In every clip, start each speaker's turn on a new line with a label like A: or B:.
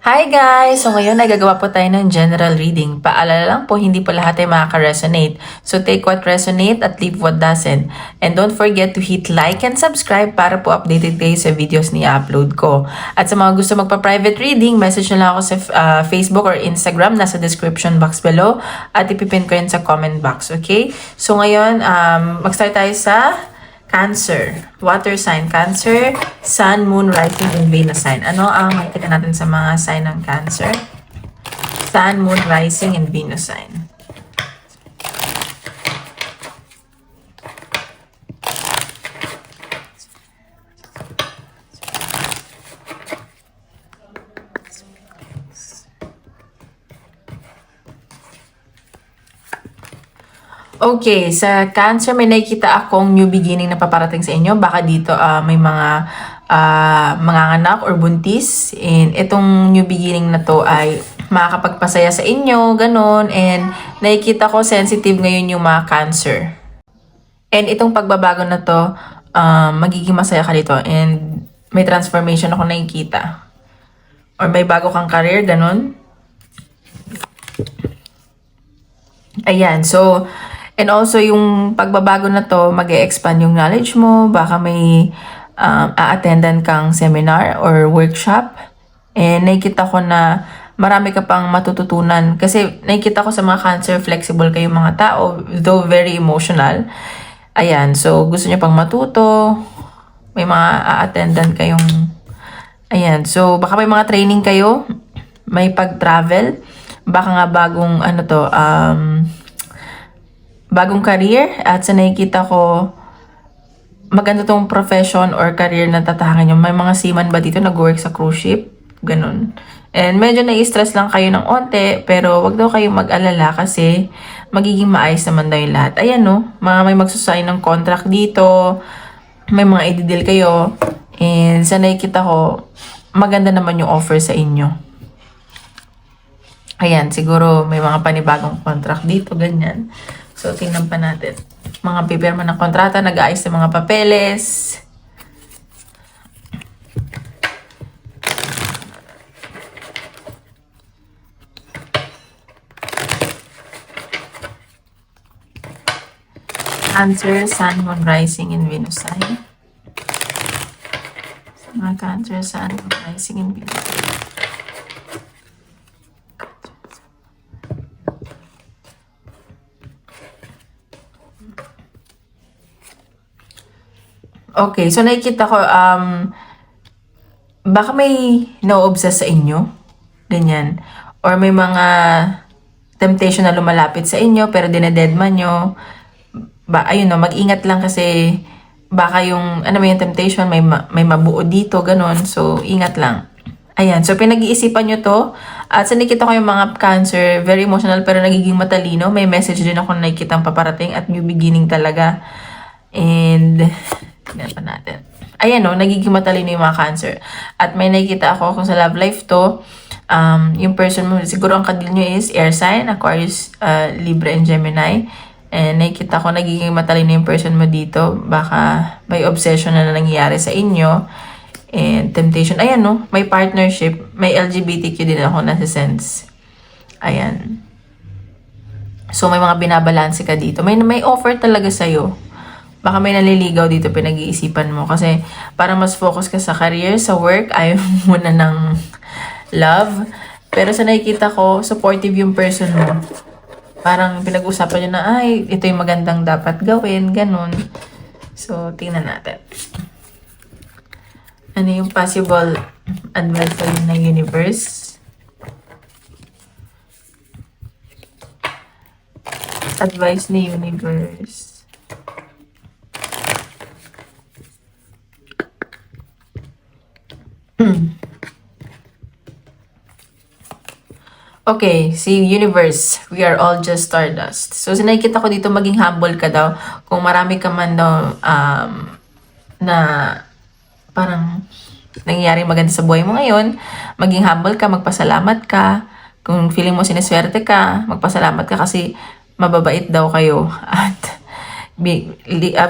A: Hi guys! So ngayon ay gagawa po tayo ng general reading. Paalala lang po, hindi po lahat ay makaka-resonate. So take what resonate at leave what doesn't. And don't forget to hit like and subscribe para po updated kayo sa videos ni upload ko. At sa mga gusto magpa-private reading, message na lang ako sa Facebook or Instagram, nasa description box below. At ipipin ko yun sa comment box, okay? So ngayon, mag-start tayo sa Cancer, water sign, Cancer, Sun, Moon, Rising, and Venus sign. Ano ang makikita natin sa mga sign ng Cancer? Sun, Moon, Rising, and Venus sign. Okay, sa Cancer may nakikita akong new beginning na paparating sa inyo. Baka dito may mga manganganak or buntis. And itong new beginning na to ay makakapagpasaya sa inyo, ganun. And nakikita ko sensitive ngayon yung mga Cancer. And itong pagbabago na to, magiging masaya ka dito. And may transformation ako nakikita. Or may bago kang career, ganun. Ayan, so and also, yung pagbabago na to, mag-e-expand yung knowledge mo. Baka may a-attendan kang seminar or workshop. And nakikita ko na marami ka pang matututunan. Kasi nakikita ko sa mga Cancer, flexible kayong mga tao, though very emotional. Ayan, so gusto niyo pang matuto. May mga a-attendan kayong... Ayan, so baka may mga training kayo. May pag-travel. Baka nga bagong bagong career at sa nakikita ko maganda tong profession or career na tatahakin nyo. May mga seaman ba dito nag-work sa cruise ship? Ganun. And medyo nai-stress lang kayo ng onte pero wag daw kayong mag-alala kasi magiging maayos naman daw yung lahat. Ayan no, mga may magsusign ng contract dito, may mga i-deal kayo and sa nakikita ko maganda naman yung offer sa inyo. Ayan, siguro may mga panibagong contract dito, ganyan. So, tingnan pa natin. Mga pipirma ng kontrata, nag-aayos ng mga papeles. Cancer, Sun, Moon, Rising, and Venus sign. Mga Cancer, Sun, Moon, Rising, and Venus sign. Okay, so nakikita ko, baka may na-obsess sa inyo, ganyan. Or may mga temptation na lumalapit sa inyo, pero dinededman nyo. Ayun no, mag-ingat lang kasi baka yung, yung temptation, may mabuo dito, ganun. So, ingat lang. Ayan, so pinag-iisipan nyo to. At sa nakikita ko yung mga Cancer, very emotional pero nagiging matalino. May message din ako na nakikita paparating at new beginning talaga. And... tignan pa natin. Ayan no, nagiging matalino yung mga Cancer. At may nakikita ako kung sa love life to, yung person mo, siguro ang kadil nyo is air sign, Aquarius, Libra, and Gemini. And nakikita ko nagiging matalino yung person mo dito. Baka may obsession na nangyayari sa inyo. And temptation. Ayan no, may partnership. May LGBTQ din ako na sense. Ayan. So may mga binabalanse ka dito. May offer talaga sa'yo. Baka may naliligaw dito, pinag-iisipan mo. Kasi para mas focus ka sa career, sa work, ayaw muna ng love. Pero sa nakikita ko, supportive yung person mo. Parang pinag-usapan nyo na, ay, ito yung magandang dapat gawin, ganun. So, tingnan natin. Ano yung possible advice ng universe? Advice ni universe. Okay, si universe, we are all just stardust. So, nakikita ko dito maging humble ka daw. Kung marami ka man daw na parang nangyayari maganda sa buhay mo ngayon, maging humble ka, magpasalamat ka. Kung feeling mo sineswerte ka, magpasalamat ka kasi mababait daw kayo. At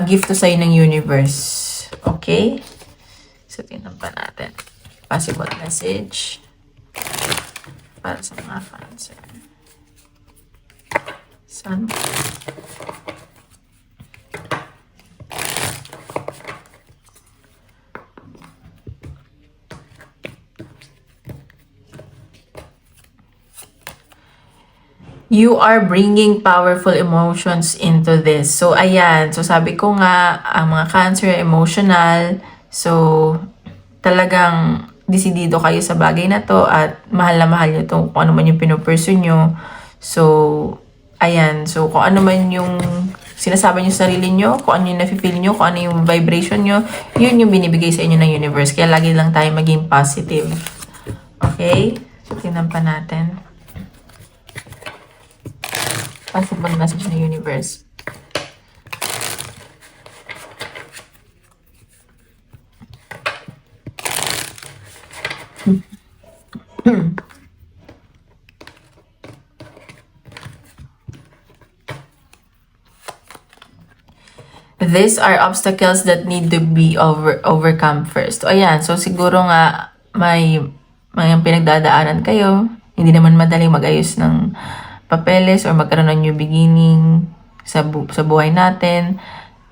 A: gift to sa'yo ng universe. Okay? So, tingnan pa natin. Possible message. para sa mga Cancer. Sun. You are bringing powerful emotions into this. So, ayan. So, sabi ko nga, ang mga Cancer, emotional. So, talagang desidido kayo sa bagay na to at mahal na mahal nyo to kung ano man yung pinupursue nyo. So, ayan. So, kung ano man yung sinasabi nyo sa sarili nyo, kung ano yung nafe-feel nyo, kung ano yung vibration nyo, yun yung binibigay sa inyo ng universe. Kaya lagi lang tayo maging positive. Okay? So, tingnan pa natin. Possible message ng universe. These are obstacles that need to be overcome first. So, ayan. So, siguro nga may pinagdadaanan kayo. Hindi naman madaling mag-ayos ng papeles or magkaroon ng new beginning sa buhay natin.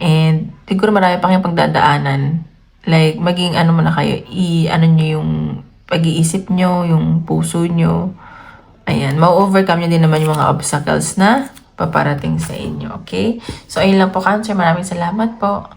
A: And siguro marami pang yung pagdadaanan. Like, maging ano mo na kayo, ano nyo yung pag-iisip nyo, yung puso nyo. Ayan, ma-overcome nyo din naman yung mga obstacles na paparating sa inyo, okay? So, ayun lang po, Cancer. Maraming salamat po.